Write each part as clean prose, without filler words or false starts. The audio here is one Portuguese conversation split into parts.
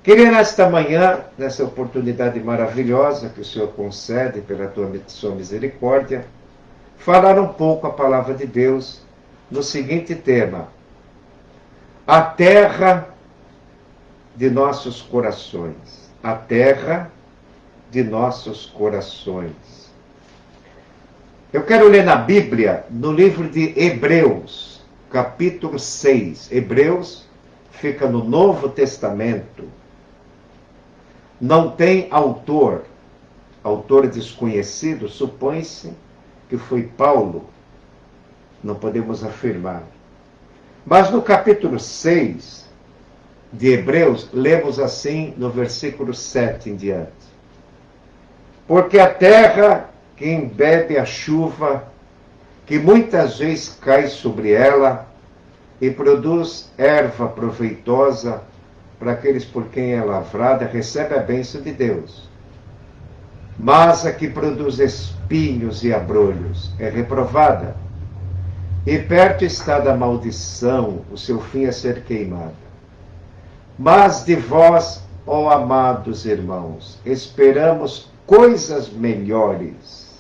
Queria nesta manhã, nessa oportunidade maravilhosa que o Senhor concede pela sua misericórdia, falar um pouco a palavra de Deus no seguinte tema: a terra de nossos corações. A terra de nossos corações. Eu quero ler na Bíblia, no livro de Hebreus, capítulo 6. Hebreus fica no Novo Testamento. Não tem autor desconhecido, supõe-se que foi Paulo, não podemos afirmar. Mas no capítulo 6 de Hebreus, lemos assim no versículo 7 em diante: porque a terra que embebe a chuva, que muitas vezes cai sobre ela, e produz erva proveitosa para aqueles por quem é lavrada, recebe a bênção de Deus. Mas a que produz espinhos e abrolhos é reprovada, e perto está da maldição, o seu fim é ser queimada. Mas de vós, ó amados irmãos, esperamos coisas melhores,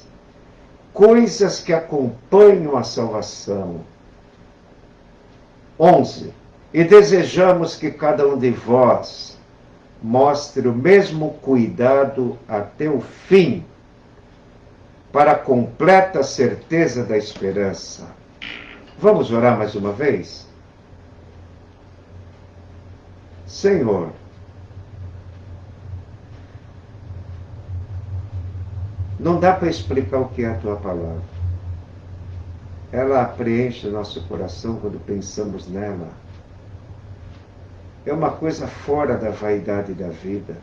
coisas que acompanham a salvação. 11. E desejamos que cada um de vós mostre o mesmo cuidado até o fim, para a completa certeza da esperança. Vamos orar mais uma vez? Senhor, não dá para explicar o que é a tua palavra. Ela preenche o nosso coração quando pensamos nela. É uma coisa fora da vaidade da vida.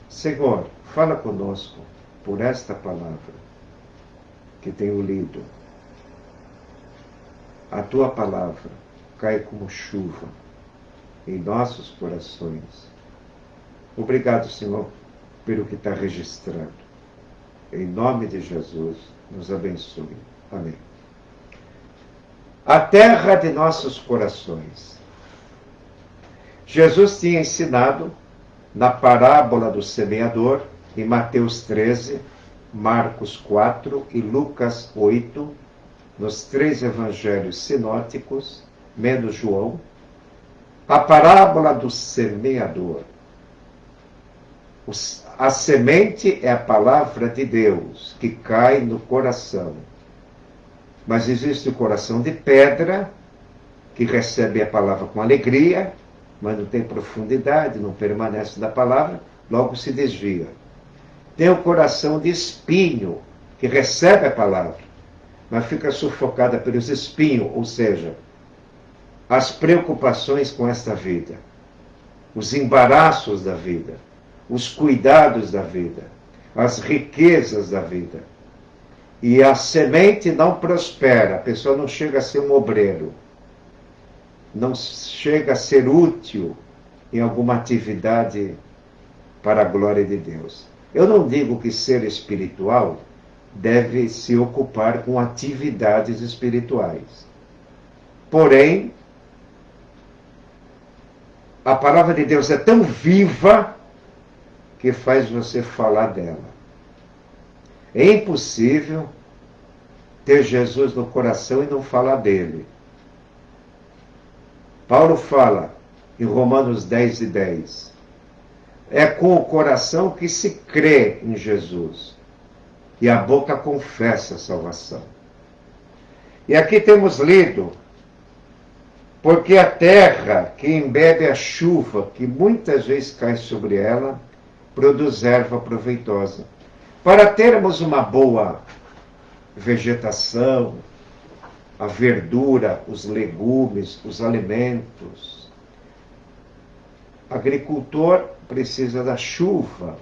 Senhor, fala conosco por esta palavra que tenho lido. A tua palavra cai como chuva em nossos corações. Obrigado, Senhor, pelo que está registrado. Em nome de Jesus, nos abençoe. Amém. A terra de nossos corações. Jesus tinha ensinado na parábola do semeador, em Mateus 13, Marcos 4 e Lucas 8, nos 3 evangelhos sinóticos, menos João, a parábola do semeador. A semente é a palavra de Deus que cai no coração. Mas existe o coração de pedra, que recebe a palavra com alegria, mas não tem profundidade, não permanece na palavra, logo se desvia. Tem o coração de espinho, que recebe a palavra, mas fica sufocada pelos espinhos, ou seja, as preocupações com esta vida, os embaraços da vida, os cuidados da vida, as riquezas da vida. E a semente não prospera, a pessoa não chega a ser um obreiro, não chega a ser útil em alguma atividade para a glória de Deus. Eu não digo que ser espiritual deve se ocupar com atividades espirituais. Porém, a palavra de Deus é tão viva que faz você falar dela. É impossível ter Jesus no coração e não falar dele. Paulo fala em Romanos 10 e 10. É com o coração que se crê em Jesus e a boca confessa a salvação. E aqui temos lido: porque a terra que embebe a chuva, que muitas vezes cai sobre ela, produz erva proveitosa. Para termos uma boa vegetação, a verdura, os legumes, os alimentos, o agricultor precisa da chuva,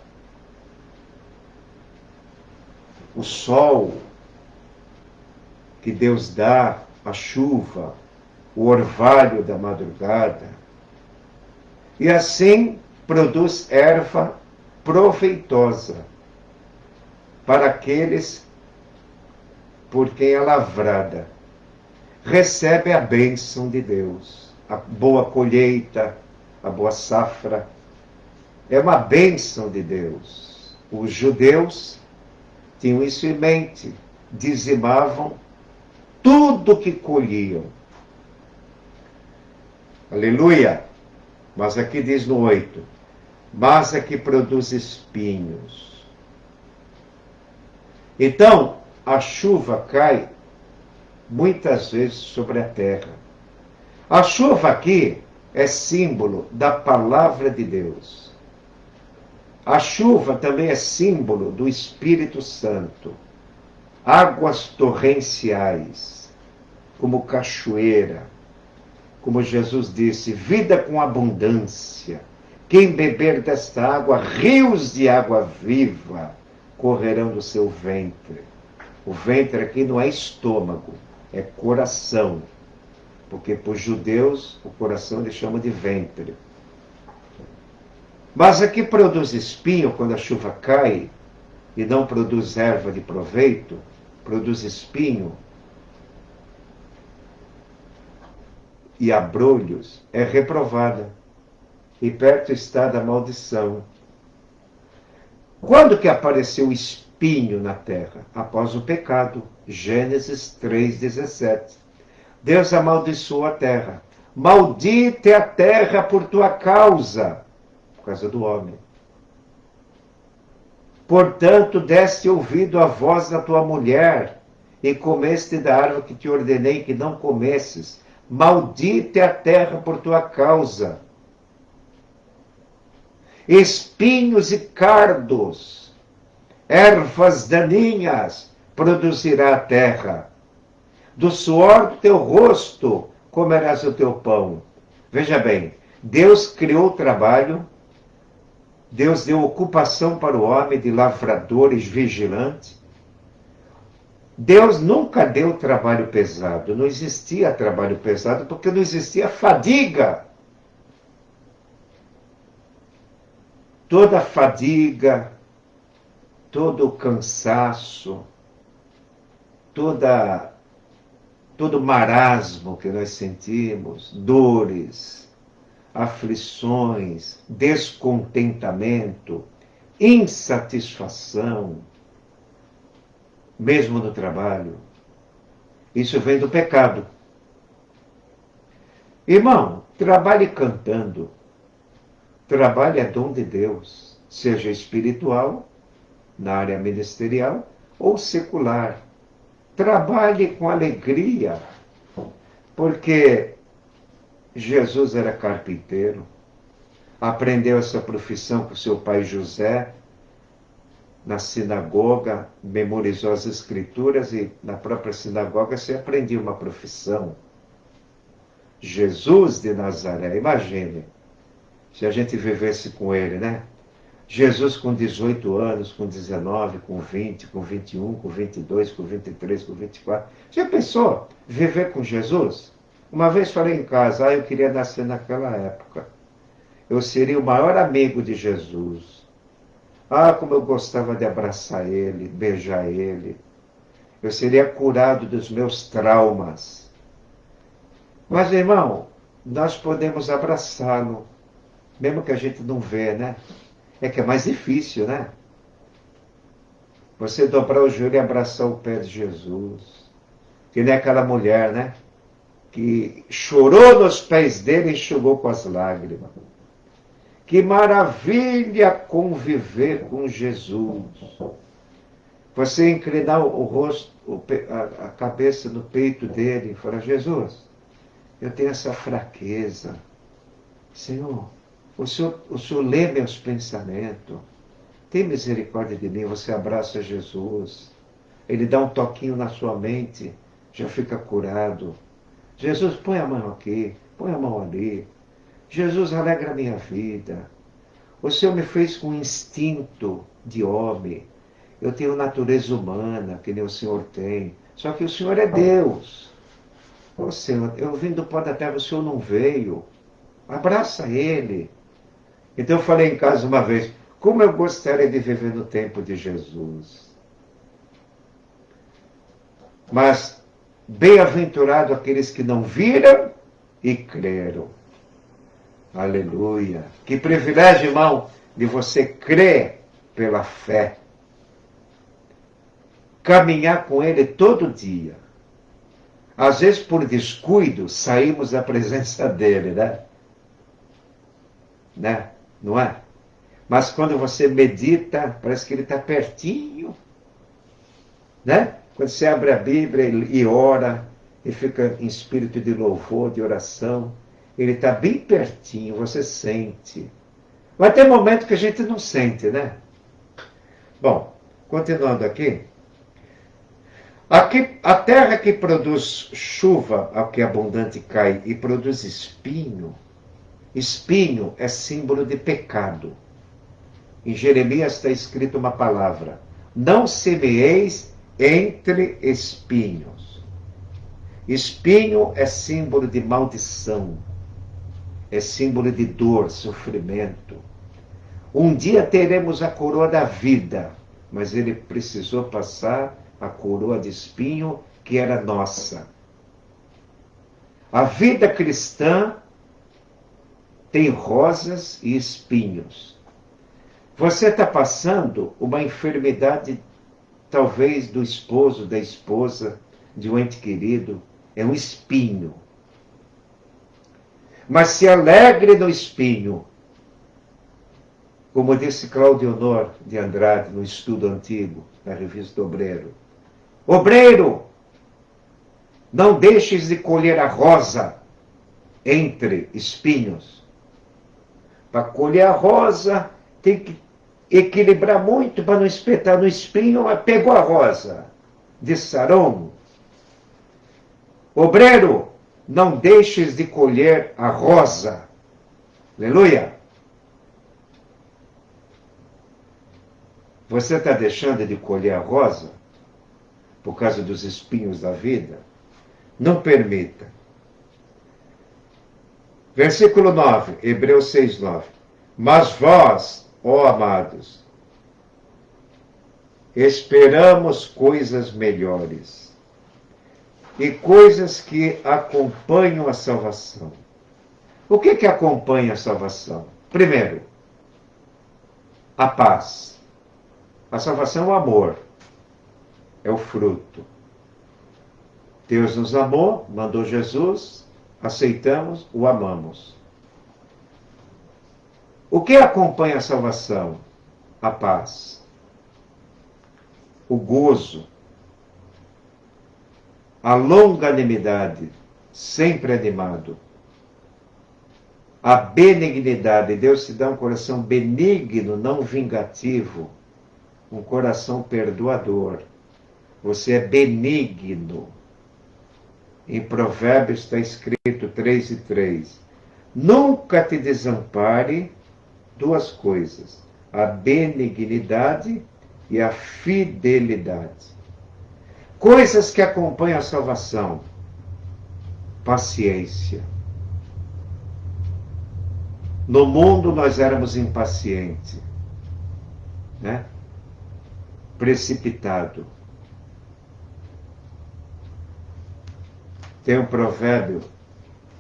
o sol que Deus dá, a chuva, o orvalho da madrugada. E assim produz erva proveitosa para aqueles por quem é lavrada. Recebe a bênção de Deus, a boa colheita, a boa safra. É uma bênção de Deus. Os judeus tinham isso em mente, dizimavam tudo que colhiam. Aleluia! Mas aqui diz no 8, mas a que produz espinhos. Então, a chuva cai muitas vezes sobre a terra. A chuva aqui é símbolo da palavra de Deus. A chuva também é símbolo do Espírito Santo. Águas torrenciais, como cachoeira, como Jesus disse, vida com abundância. Quem beber desta água, rios de água viva correrão do seu ventre. O ventre aqui não é estômago, é coração. Porque para os judeus, o coração eles chamam de ventre. Mas aqui produz espinho quando a chuva cai e não produz erva de proveito, produz espinho e abrolhos, é reprovada. E perto está da maldição. Quando que apareceu o espinho na terra? Após o pecado. Gênesis 3,17. Deus amaldiçoou a terra. Maldita é a terra por tua causa. Por causa do homem. Portanto, deste ouvido à voz da tua mulher, e comeste da árvore que te ordenei que não comesses. Maldita é a terra por tua causa. Espinhos e cardos, ervas daninhas produzirá a terra. Do suor do teu rosto comerás o teu pão. Veja bem, Deus criou o trabalho, Deus deu ocupação para o homem de lavradores vigilantes. Deus nunca deu trabalho pesado, não existia trabalho pesado porque não existia fadiga. Toda fadiga, todo cansaço, todo marasmo que nós sentimos, dores, aflições, descontentamento, insatisfação, mesmo no trabalho, isso vem do pecado. Irmão, trabalhe cantando. Trabalho é dom de Deus, seja espiritual, na área ministerial, ou secular. Trabalhe com alegria, porque Jesus era carpinteiro, aprendeu essa profissão com seu pai José, na sinagoga, memorizou as escrituras e na própria sinagoga se aprendia uma profissão. Jesus de Nazaré, imagine, se a gente vivesse com ele, né? Jesus com 18 anos, com 19, com 20, com 21, com 22, com 23, com 24. Já pensou viver com Jesus? Uma vez falei em casa, eu queria nascer naquela época. Eu seria o maior amigo de Jesus. Como eu gostava de abraçar ele, beijar ele. Eu seria curado dos meus traumas. Mas, irmão, nós podemos abraçá-lo, mesmo que a gente não vê, né? É que é mais difícil, né? Você dobrar o joelho e abraçar o pé de Jesus. Que nem aquela mulher, né? Que chorou nos pés dele e enxugou com as lágrimas. Que maravilha conviver com Jesus. Você inclinar o rosto, a cabeça no peito dele e falar, Jesus, eu tenho essa fraqueza. Senhor, o Senhor lê meus pensamentos. Tem misericórdia de mim. Você abraça Jesus. Ele dá um toquinho na sua mente. Já fica curado. Jesus, põe a mão aqui. Põe a mão ali. Jesus, alegra a minha vida. O Senhor me fez com instinto de homem. Eu tenho natureza humana, que nem o Senhor tem. Só que o Senhor é Deus. Ô Senhor, eu vim do pó da terra, o Senhor não veio. Abraça Ele. Então eu falei em casa uma vez, como eu gostaria de viver no tempo de Jesus. Mas, bem-aventurado aqueles que não viram e creram. Aleluia. Que privilégio, irmão, de você crer pela fé. Caminhar com Ele todo dia. Às vezes, por descuido, saímos da presença dEle, né? Não é? Mas quando você medita, parece que Ele está pertinho, né? Quando você abre a Bíblia e ora, e fica em espírito de louvor, de oração, Ele está bem pertinho, você sente. Vai ter momento que a gente não sente, né? Bom, continuando aqui. Aqui, a terra que produz chuva, ao que abundante cai, e produz espinho. Espinho é símbolo de pecado. Em Jeremias está escrito uma palavra: não semeeis entre espinhos. Espinho é símbolo de maldição, é símbolo de dor, sofrimento. Um dia teremos a coroa da vida, mas ele precisou passar a coroa de espinho que era nossa. A vida cristã tem rosas e espinhos. Você está passando uma enfermidade, talvez do esposo, da esposa, de um ente querido, é um espinho. Mas se alegre no espinho, como disse Cláudio Honor de Andrade no estudo antigo, na revista Obreiro. Obreiro, não deixes de colher a rosa entre espinhos. Para colher a rosa, tem que equilibrar muito para não espetar no espinho, mas pegou a rosa de Saron. Obreiro, não deixes de colher a rosa. Aleluia. Você está deixando de colher a rosa por causa dos espinhos da vida? Não permita. Versículo 9, Hebreus 6, 9. Mas vós, ó amados, esperamos coisas melhores e coisas que acompanham a salvação. O que acompanha a salvação? Primeiro, a paz. A salvação é o amor, é o fruto. Deus nos amou, mandou Jesus, aceitamos, o amamos. O que acompanha a salvação? A paz, o gozo, a longanimidade, sempre animado, a benignidade. Deus te dá um coração benigno, não vingativo, um coração perdoador. Você é benigno. Em Provérbios está escrito 3:3. Nunca te desampare duas coisas: a benignidade e a fidelidade. Coisas que acompanham a salvação: paciência. No mundo nós éramos impacientes, né? Precipitado. Tem um provérbio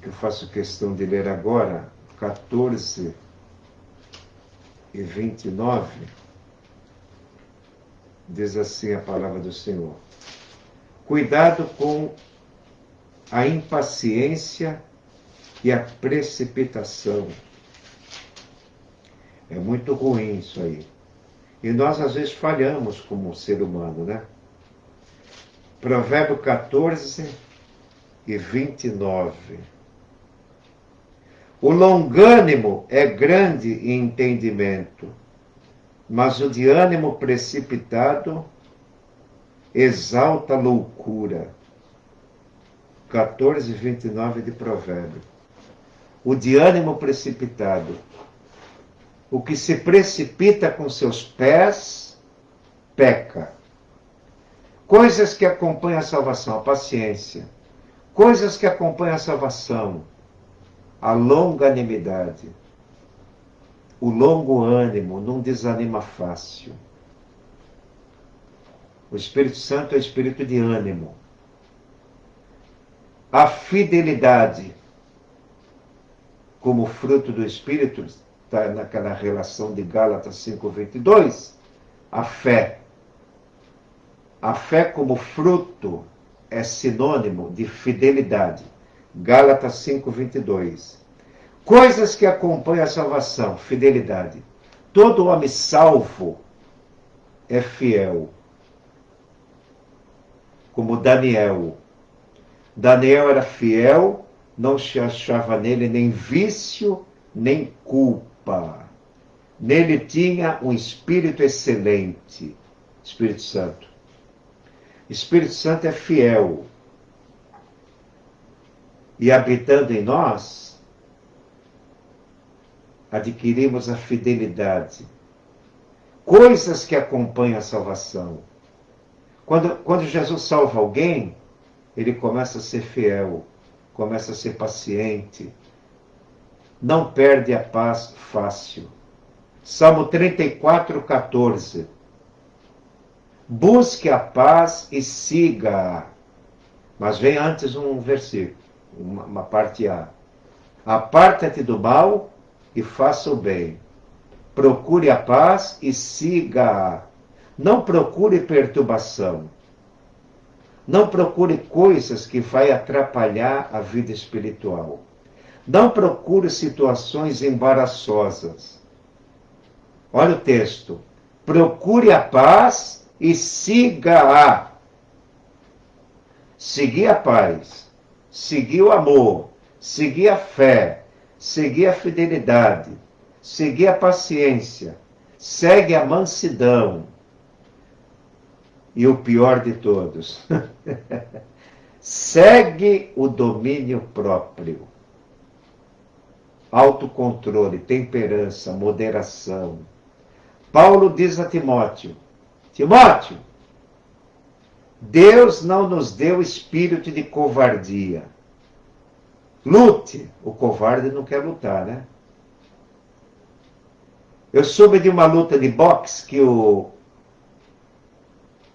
que eu faço questão de ler agora, 14:29, diz assim a palavra do Senhor: cuidado com a impaciência e a precipitação. É muito ruim isso aí. E nós às vezes falhamos como ser humano, né? Provérbio 14:29. O longânimo é grande em entendimento, mas o de ânimo precipitado exalta loucura. 14:29 de Provérbio. O de ânimo precipitado. O que se precipita com seus pés, peca. Coisas que acompanham a salvação: a paciência. Coisas que acompanham a salvação: a longanimidade. O longo ânimo, não desanima fácil. O Espírito Santo é o espírito de ânimo. A fidelidade. como fruto do Espírito, está naquela relação de Gálatas 5:22, a fé. A fé como fruto é sinônimo de fidelidade. Gálatas 5:22. Coisas que acompanham a salvação, fidelidade. Todo homem salvo é fiel. Como Daniel. Daniel era fiel, não se achava nele nem vício, nem culpa. Nele tinha um Espírito excelente, Espírito Santo. Espírito Santo é fiel. E habitando em nós, adquirimos a fidelidade. Coisas que acompanham a salvação. Quando Jesus salva alguém, ele começa a ser fiel, começa a ser paciente, não perde a paz fácil. Salmo 34:14. Busque a paz e siga-a. Mas vem antes um versículo, uma parte A. Aparta-te do mal e faça o bem. Procure a paz e siga-a. Não procure perturbação. Não procure coisas que vai atrapalhar a vida espiritual. Não procure situações embaraçosas. Olha o texto. Procure a paz e siga-a. Seguir a paz, seguir o amor, seguir a fé, seguir a fidelidade, seguir a paciência, segue a mansidão. E o pior de todos, segue o domínio próprio. Autocontrole, temperança, moderação. Paulo diz a Timóteo, Timóteo, Deus não nos deu espírito de covardia. Lute. O covarde não quer lutar, né? Eu soube de uma luta de boxe que o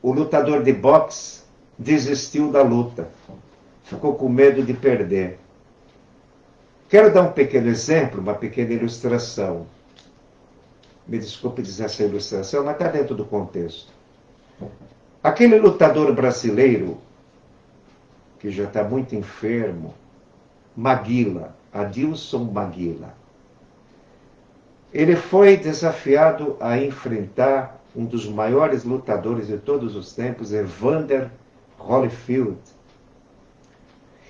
lutador de boxe desistiu da luta. Ficou com medo de perder. Quero dar um pequeno exemplo, uma pequena ilustração. Me desculpe dizer essa ilustração, mas está dentro do contexto. Aquele lutador brasileiro, que já está muito enfermo, Maguila, Adilson Maguila, ele foi desafiado a enfrentar um dos maiores lutadores de todos os tempos, Evander Holyfield.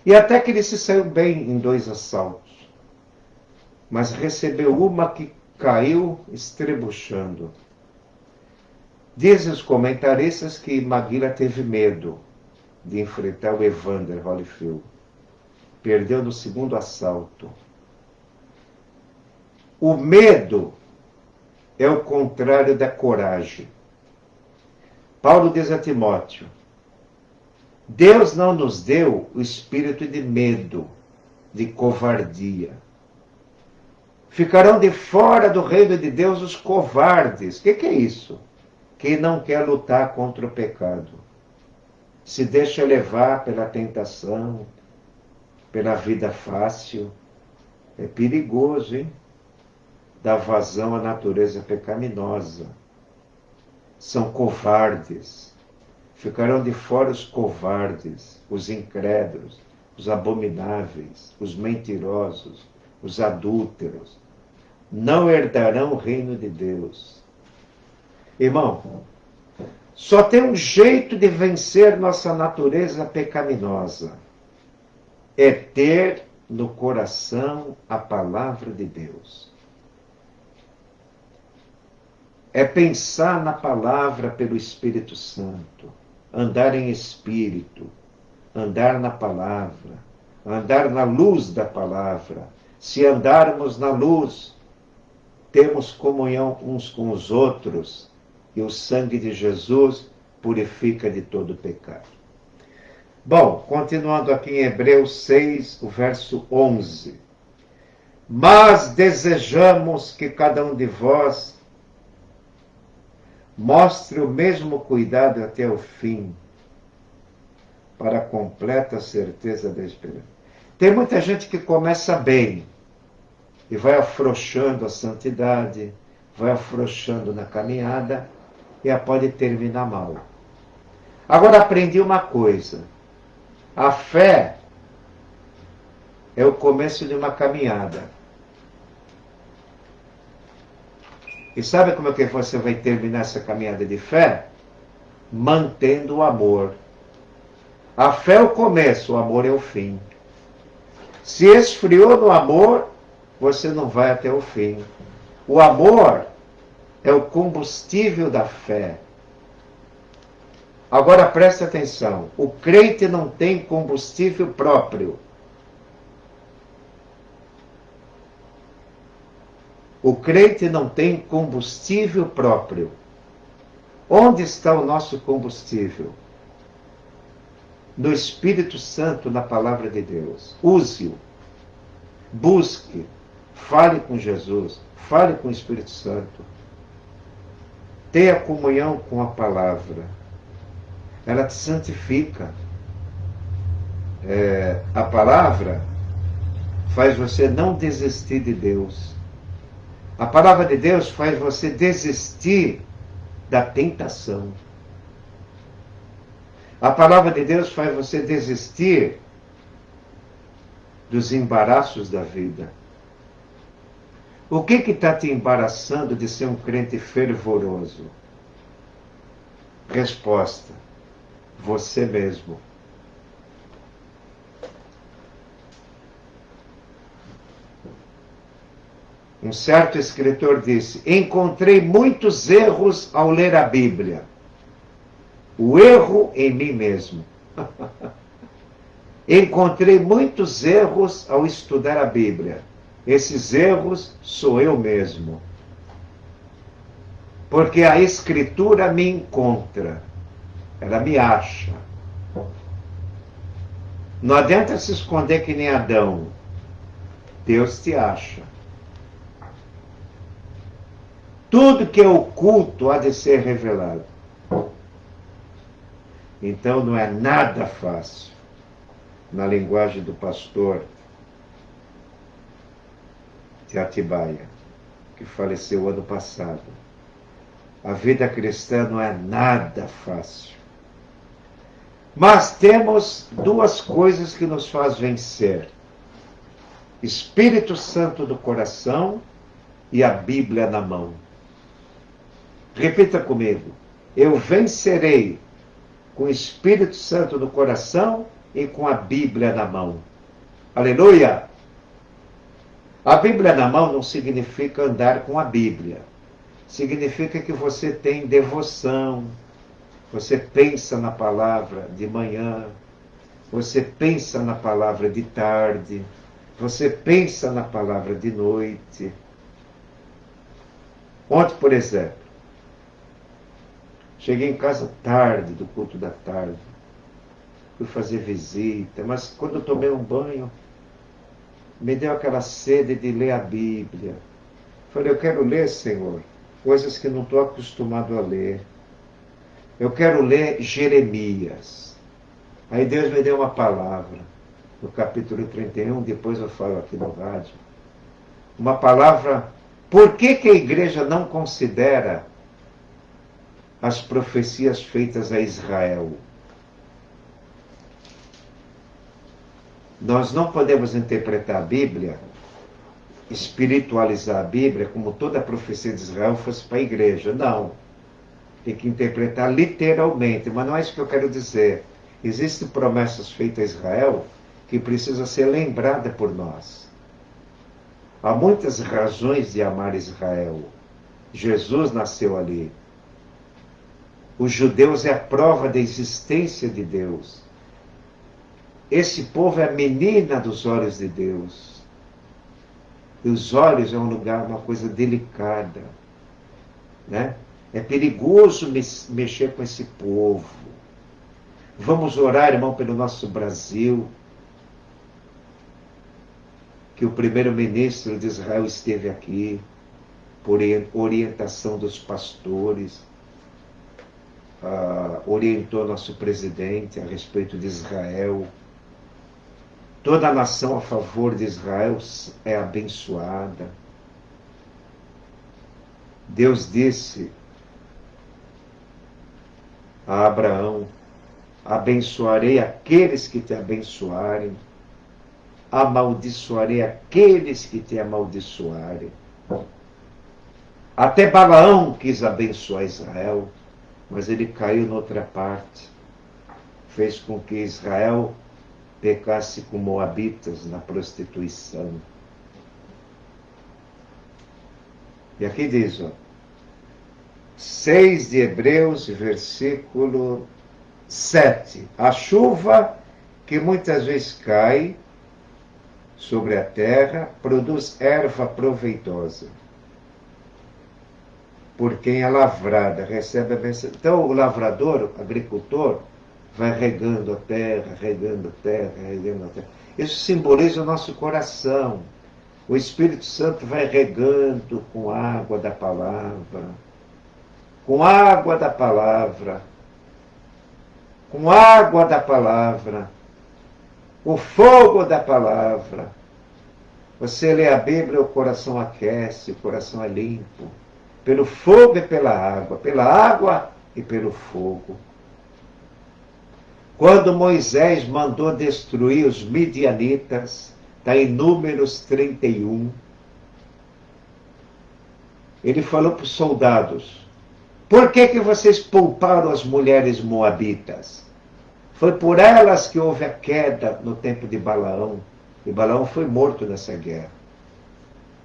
E até que ele se saiu bem em 2 assaltos, mas recebeu uma que caiu estrebuchando. Dizem os comentaristas que Maguila teve medo de enfrentar o Evander Holyfield. Perdeu no 2º assalto. O medo é o contrário da coragem. Paulo diz a Timóteo, Deus não nos deu o espírito de medo, de covardia. Ficarão de fora do reino de Deus os covardes. O que é isso? Quem não quer lutar contra o pecado. Se deixa levar pela tentação, pela vida fácil. É perigoso, hein? Dá vazão à natureza pecaminosa. São covardes. Ficarão de fora os covardes, os incrédulos, os abomináveis, os mentirosos, os adúlteros. Não herdarão o reino de Deus. Irmão, só tem um jeito de vencer nossa natureza pecaminosa. É ter no coração a palavra de Deus. É pensar na palavra pelo Espírito Santo. Andar em espírito. Andar na palavra. Andar na luz da palavra. Se andarmos na luz, temos comunhão uns com os outros. E o sangue de Jesus purifica de todo pecado. Bom, continuando aqui em Hebreus 6, o verso 11. Mas desejamos que cada um de vós mostre o mesmo cuidado até o fim, para a completa certeza da esperança. Tem muita gente que começa bem, e vai afrouxando a santidade, vai afrouxando na caminhada e a pode terminar mal. Agora aprendi uma coisa: a fé é o começo de uma caminhada. E sabe como é que você vai terminar essa caminhada de fé? Mantendo o amor. A fé é o começo, o amor é o fim. Se esfriou no amor, você não vai até o fim. O amor é o combustível da fé. Agora preste atenção: o crente não tem combustível próprio. O crente não tem combustível próprio. Onde está o nosso combustível? No Espírito Santo, na palavra de Deus. Use-o. Busque. Fale com Jesus. Fale com o Espírito Santo. Tenha comunhão com a palavra. Ela te santifica. A palavra faz você não desistir de Deus. A palavra de Deus faz você desistir da tentação. A palavra de Deus faz você desistir dos embaraços da vida. O que está te embaraçando de ser um crente fervoroso? Resposta: você mesmo. Um certo escritor disse: encontrei muitos erros ao ler a Bíblia. O erro em mim mesmo. Encontrei muitos erros ao estudar a Bíblia. Esses erros sou eu mesmo. Porque a Escritura me encontra. Ela me acha. Não adianta se esconder que nem Adão. Deus te acha. Tudo que é oculto há de ser revelado. Então não é nada fácil. Na linguagem do pastor de Atibaia, que faleceu ano passado. A vida cristã não é nada fácil. Mas temos duas coisas que nos faz vencer: Espírito Santo do coração e a Bíblia na mão. Repita comigo: eu vencerei com o Espírito Santo no coração e com a Bíblia na mão. Aleluia! A Bíblia na mão não significa andar com a Bíblia. Significa que você tem devoção, você pensa na palavra de manhã, você pensa na palavra de tarde, você pensa na palavra de noite. Ontem, por exemplo, cheguei em casa tarde, do culto da tarde. Fui fazer visita, mas quando eu tomei um banho, me deu aquela sede de ler a Bíblia. Falei: eu quero ler, Senhor, coisas que não estou acostumado a ler. Eu quero ler Jeremias. Aí Deus me deu uma palavra, no capítulo 31, depois eu falo aqui no rádio. Uma palavra: por que a igreja não considera as profecias feitas a Israel? Nós não podemos interpretar a Bíblia, espiritualizar a Bíblia, como toda a profecia de Israel fosse para a igreja. Não. Tem que interpretar literalmente, mas não é isso que eu quero dizer. Existem promessas feitas a Israel que precisam ser lembradas por nós. Há muitas razões de amar Israel. Jesus nasceu ali. Os judeus é a prova da existência de Deus. Esse povo é a menina dos olhos de Deus. E os olhos é um lugar, uma coisa delicada, né? É perigoso mexer com esse povo. Vamos orar, irmão, pelo nosso Brasil. Que o primeiro-ministro de Israel esteve aqui, por orientação dos pastores, orientou nosso presidente a respeito de Israel. Toda a nação a favor de Israel é abençoada. Deus disse a Abraão: abençoarei aqueles que te abençoarem, amaldiçoarei aqueles que te amaldiçoarem. Até Balaão quis abençoar Israel, mas ele caiu noutra parte. Fez com que Israel pecasse com moabitas na prostituição. E aqui diz, 6 de Hebreus, versículo 7. A chuva que muitas vezes cai sobre a terra produz erva proveitosa. Por quem é lavrada, recebe a bênção. Então o lavrador, o agricultor, vai regando a terra, regando a terra, regando a terra. Isso simboliza o nosso coração. O Espírito Santo vai regando com água da palavra, com água da palavra, com água da palavra, o fogo da palavra. Você lê a Bíblia, o coração aquece, o coração é limpo, pelo fogo e pela água e pelo fogo. Quando Moisés mandou destruir os midianitas, está em Números 31, ele falou para os soldados: por que vocês pouparam as mulheres moabitas? Foi por elas que houve a queda no tempo de Balaão, e Balaão foi morto nessa guerra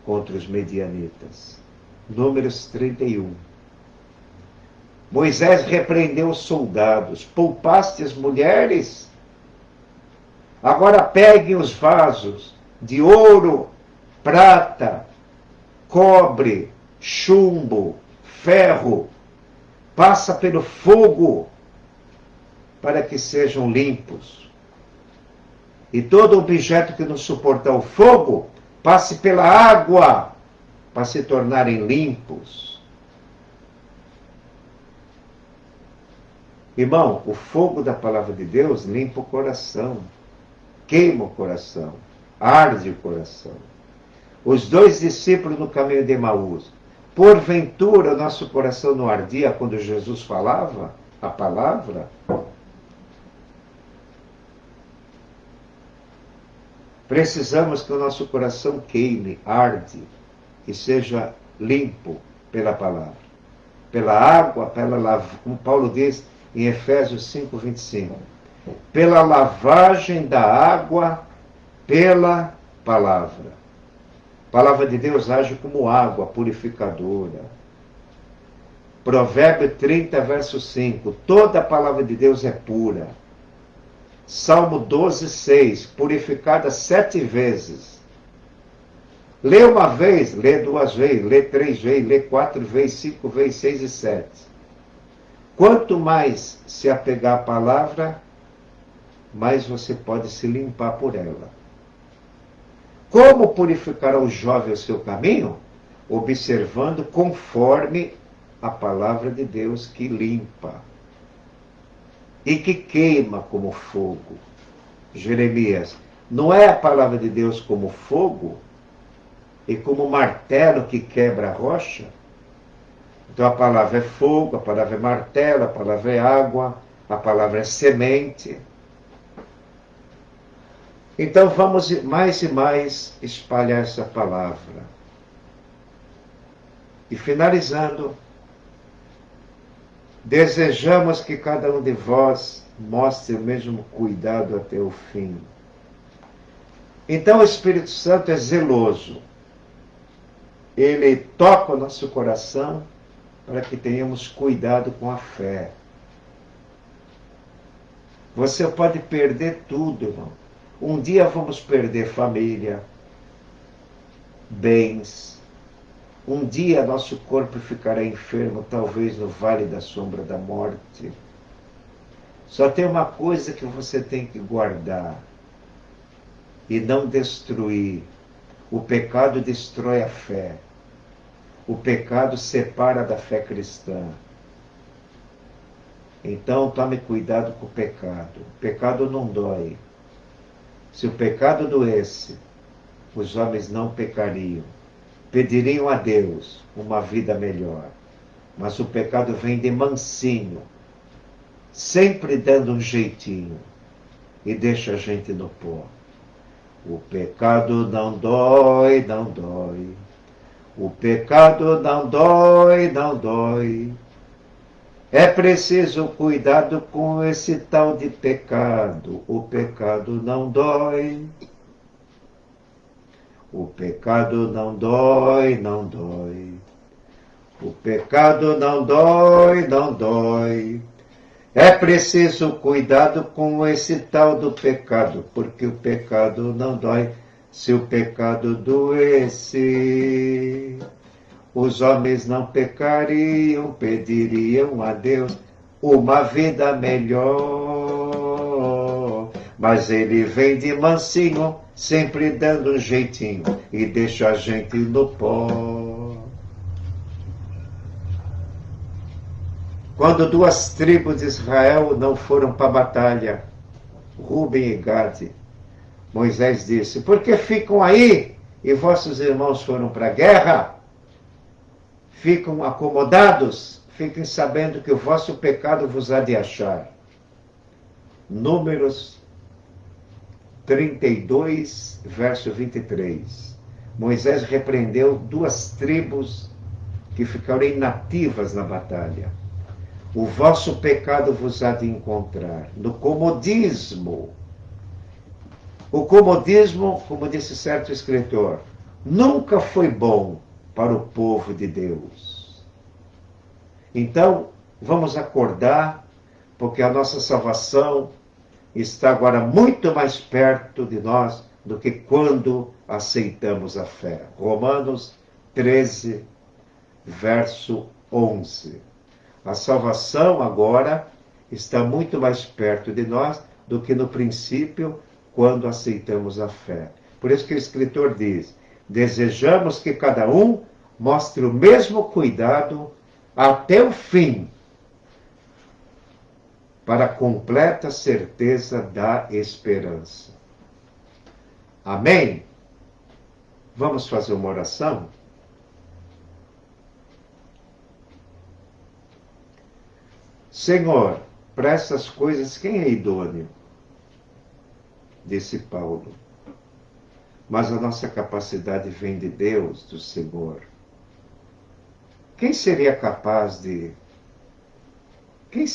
contra os medianitas. Números 31. Moisés repreendeu os soldados: poupaste as mulheres? Agora peguem os vasos de ouro, prata, cobre, chumbo, ferro, passa pelo fogo para que sejam limpos. E todo objeto que não suportar o fogo, passe pela água para se tornarem limpos. Irmão, o fogo da palavra de Deus limpa o coração, queima o coração, arde o coração. Os 2 discípulos no caminho de Emaús, porventura nosso coração não ardia quando Jesus falava a palavra? Precisamos que o nosso coração queime, arde e seja limpo pela palavra, pela água, como Paulo diz em Efésios 5:25, pela lavagem da água, pela palavra. A palavra de Deus age como água purificadora. Provérbio 30, verso 5, toda a palavra de Deus é pura. Salmo 12, 6, purificada 7 vezes. Lê uma vez, lê 2 vezes, lê 3 vezes, lê 4 vezes, 5 vezes, 6 e 7. Quanto mais se apegar à palavra, mais você pode se limpar por ela. Como purificará o jovem o seu caminho? Observando conforme a palavra de Deus que limpa e que queima como fogo. Jeremias, não é a palavra de Deus como fogo e como martelo que quebra a rocha? Então a palavra é fogo, a palavra é martelo, a palavra é água, a palavra é semente. Então vamos mais e mais espalhar essa palavra. E finalizando, desejamos que cada um de vós mostre o mesmo cuidado até o fim. Então o Espírito Santo é zeloso. Ele toca o nosso coração para que tenhamos cuidado com a fé. Você pode perder tudo, irmão. Um dia vamos perder família, bens. Um dia nosso corpo ficará enfermo, talvez no vale da sombra da morte. Só tem uma coisa que você tem que guardar e não destruir. O pecado destrói a fé. O pecado separa da fé cristã. Então tome cuidado com o pecado. O pecado não dói. Se o pecado doesse, os homens não pecariam. Pediriam a Deus uma vida melhor. Mas o pecado vem de mansinho, sempre dando um jeitinho, e deixa a gente no pó. O pecado não dói, não dói. O pecado não dói, não dói. É preciso cuidado com esse tal de pecado. O pecado não dói. O pecado não dói, não dói. O pecado não dói, não dói. É preciso cuidado com esse tal do pecado, porque o pecado não dói. Se o pecado doesse, os homens não pecariam, pediriam a Deus uma vida melhor. Mas ele vem de mansinho, sempre dando um jeitinho, e deixa a gente no pó. Quando duas tribos de Israel não foram para a batalha, Ruben e Gade, Moisés disse: por que ficam aí e vossos irmãos foram para a guerra? Ficam acomodados, fiquem sabendo que o vosso pecado vos há de achar. Números 32, verso 23. Moisés repreendeu duas tribos que ficaram inativas na batalha. O vosso pecado vos há de encontrar no comodismo. O comodismo, como disse certo escritor, nunca foi bom para o povo de Deus. Então, vamos acordar, porque a nossa salvação está agora muito mais perto de nós do que quando aceitamos a fé. Romanos 13, verso 11. A salvação agora está muito mais perto de nós do que no princípio, quando aceitamos a fé. Por isso que o escritor diz: desejamos que cada um mostre o mesmo cuidado até o fim, para a completa certeza da esperança. Amém? Vamos fazer uma oração? Senhor, para essas coisas quem é idôneo? Disse Paulo. Mas a nossa capacidade vem de Deus, do Senhor. Quem seria capaz de... Quem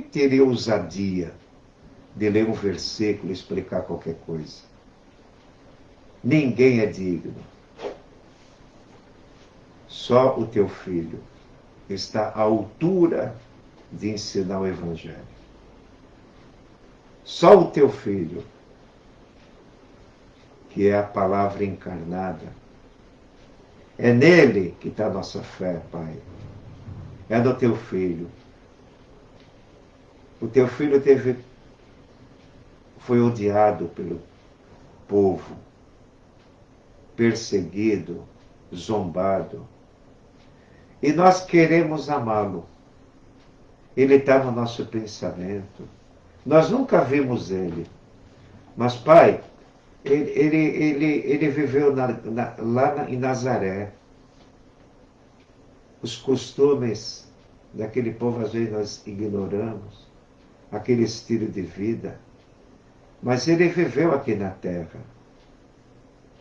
teria ousadia de ler um versículo e explicar qualquer coisa? Ninguém é digno. Só o teu filho está à altura de ensinar o Evangelho. Só o teu filho, que é a palavra encarnada, é nele que está a nossa fé, Pai. É no teu filho. O teu filho foi odiado pelo povo, perseguido, zombado. E nós queremos amá-lo. Ele está no nosso pensamento. Nós nunca vimos ele. Mas, Pai, ele viveu lá em Nazaré. Os costumes daquele povo, às vezes, nós ignoramos. Aquele estilo de vida. Mas ele viveu aqui na terra.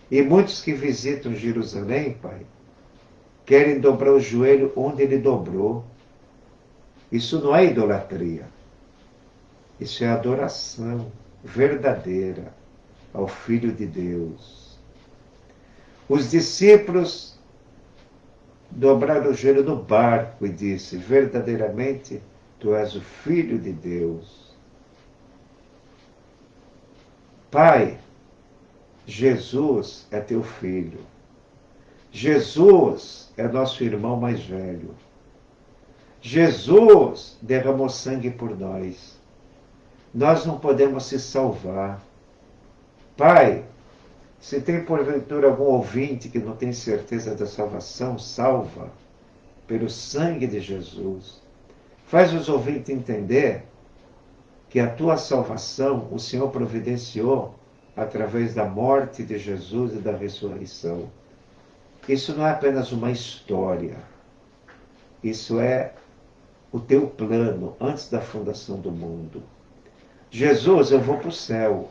E muitos que visitam Jerusalém, Pai, querem dobrar o joelho onde ele dobrou. Isso não é idolatria. Isso é adoração verdadeira ao Filho de Deus. Os discípulos dobraram o joelho no barco e disse: verdadeiramente, tu és o Filho de Deus. Pai, Jesus é teu filho. Jesus é nosso irmão mais velho. Jesus derramou sangue por nós. Nós não podemos se salvar. Pai, se tem porventura algum ouvinte que não tem certeza da salvação, salva pelo sangue de Jesus. Faz os ouvintes entender que a tua salvação o Senhor providenciou através da morte de Jesus e da ressurreição. Isso não é apenas uma história. Isso é o teu plano antes da fundação do mundo. Jesus, eu vou para o céu.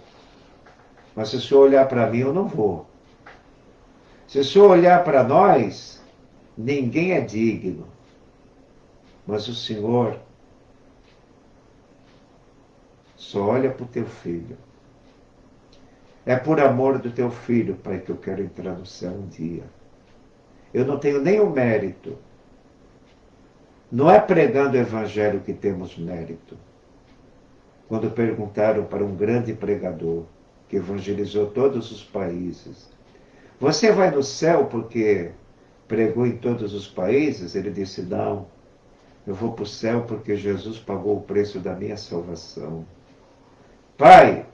Mas se o Senhor olhar para mim, eu não vou. Se o Senhor olhar para nós, ninguém é digno. Mas o Senhor só olha para o teu filho. É por amor do teu filho, Pai, que eu quero entrar no céu um dia. Eu não tenho nenhum mérito. Não é pregando o evangelho que temos mérito. Quando perguntaram para um grande pregador, que evangelizou todos os países, você vai no céu porque pregou em todos os países? Ele disse, não, eu vou para o céu porque Jesus pagou o preço da minha salvação. Pai,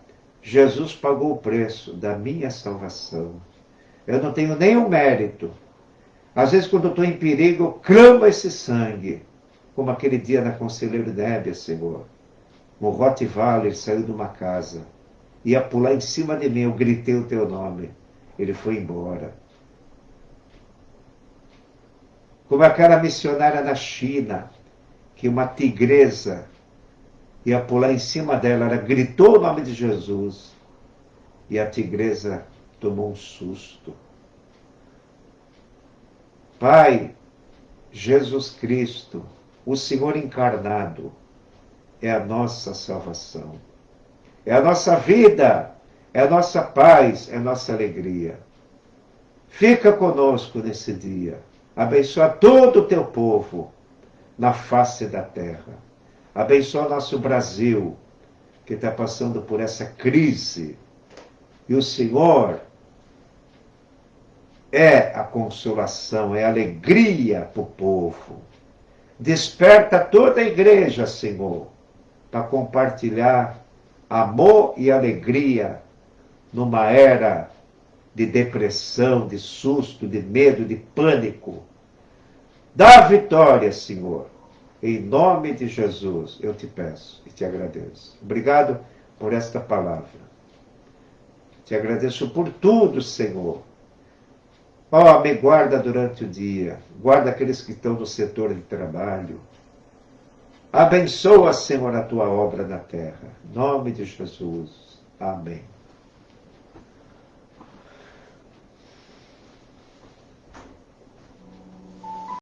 Jesus pagou o preço da minha salvação. Eu não tenho nenhum mérito. Às vezes, quando eu estou em perigo, eu clamo esse sangue. Como aquele dia na Conselheiro Nébia, Senhor. O Rottweiler saiu de uma casa. Ia pular em cima de mim, eu gritei o teu nome. Ele foi embora. Como aquela missionária na China, que uma tigresa ia pular em cima dela, ela gritou o nome de Jesus. E a tigresa tomou um susto. Pai, Jesus Cristo, o Senhor encarnado, é a nossa salvação. É a nossa vida, é a nossa paz, é a nossa alegria. Fica conosco nesse dia. Abençoa todo o teu povo na face da terra. Abençoa nosso Brasil, que está passando por essa crise. E o Senhor é a consolação, é a alegria para o povo. Desperta toda a igreja, Senhor, para compartilhar amor e alegria numa era de depressão, de susto, de medo, de pânico. Dá a vitória, Senhor. Em nome de Jesus, eu te peço e te agradeço. Obrigado por esta palavra. Te agradeço por tudo, Senhor. Ó, me guarda durante o dia. Guarda aqueles que estão no setor de trabalho. Abençoa, Senhor, a tua obra na terra. Em nome de Jesus. Amém.